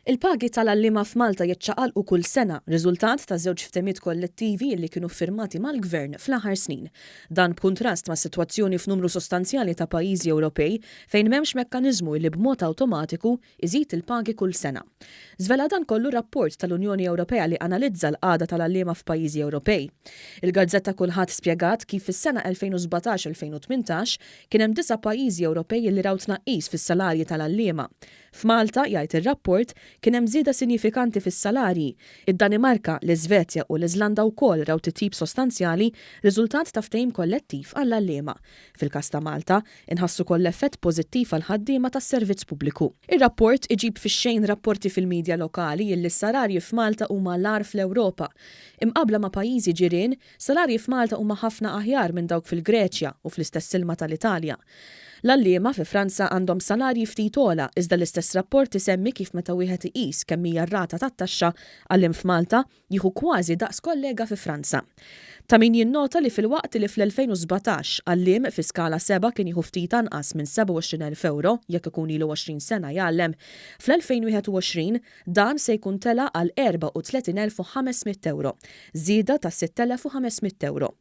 Il-pagi tal-għalliema f'Malta jiċċaqalqu kull sena, riżultat ta' żewġ ftehmiet kollettivi li kienu ffirmati mal-Gvern fl-aħħar snin. Dan b'kuntrast ma' sitwazzjoni f'numru sostanzjali ta' pajjiżi Ewropej fejn m'hemmx mekkaniżmu li b'mod awtomatiku iżid il-pagi kull sena. Żvela dan kollu rapport tal-Unjoni Ewropea li analizza l-qagħda tal-għalliema f'pajjiżi Ewropej. Il-Gazzetta Kulħadd spjegat kif fis-sena 2017-2018 kien hemm 9 pajjiżi Ewropej li raw tnaqqis fis-salarji tal-għalliema. F'Malta, jgħid ir-rapport, kien hemm żieda sinifikanti fis-salarji. Id-Danimarka, l-Iżvezja u l-Iżlanda wkoll raw titjib sostanzjali riżultat ta' ftehim kollettiv għall-għalliema. Fil-każ ta' Malta, inħassu koll effett pożittiv għal ħaddiema tas-servizz pubbliku. Ir-rapport iġib fix-xejn rapporti fil-midja lokali li s-salarji f'Malta huma l-agħar fl-Ewropa. Imqabbla ma' pajjiżi ġirien, salarji f'Malta huma ħafna aħjar minn dawk fil-Greċja u fl-istess ilma tal-Italja. L-għalliema fi Franza għandhom salarji ftit ogħla iżda l-istess rapport isemmi kif meta wieħed iqis kemm hija r-rata tat-taxxa għalliem f'Malta jieħu kważi daqs kollega fi Franza. Ta' min jinnota li fil-waqt li fl-2017 għalliem fi skala 7 kien jieħu ftit anqas minn 27,000 euro jekk ikun ilu 20 sena jgħallem, fl-2021 dan se jkun tela għal 34,500 euro, żieda ta' 6,500 euro.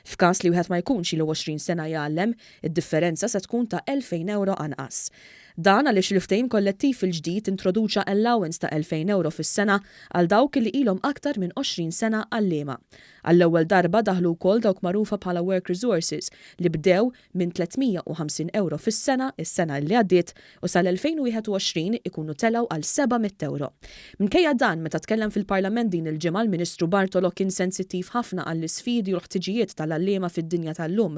F'każ li wieħed ma jkunx ilu 20 sena jgħallem, id-differenza se tkun ta' 2,000 euro anqas. Dan għaliex il-ftehim kollettiv il-ġdid introduċa allowance ta' 2,000 euro fis-sena għal dawk li ilhom aktar minn 20 sena għalliema. Għall-ewwel darba daħlu wkoll dawk magħrufa bħala work resources li bdew minn 350 euro fis-sena is-sena li għaddiet u sal-2021 ikunu telgħu għal 700 euro. Minkejja dan meta tkellem fil-Parlament din il-ġimgħa l-Ministru Bartolo kien sensittiv ħafna għall-isfidi u l-ħtiġijiet tal-għalliema fid-dinja tal-lum.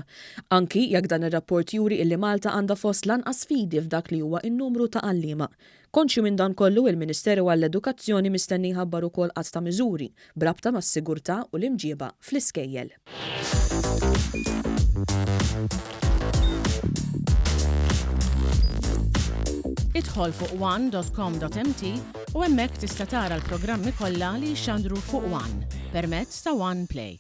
Anki jekk dan ir-rapport juri illi Malta għandha fost lanqas sfidi f'dak li huwa n-numru ta' għalliema. Konxju minn dan kollu il-Ministeru għall-Edukazzjoni mistenni jħabbar ukoll qatt ta' miżuri brabta mas-sigurtà u l-imġieba fl-iskejjel. Idħol fuq one.com.mt u hemmhekk tista' tara l-programmi kollha li jxandru fuq One permezz ta' One Play.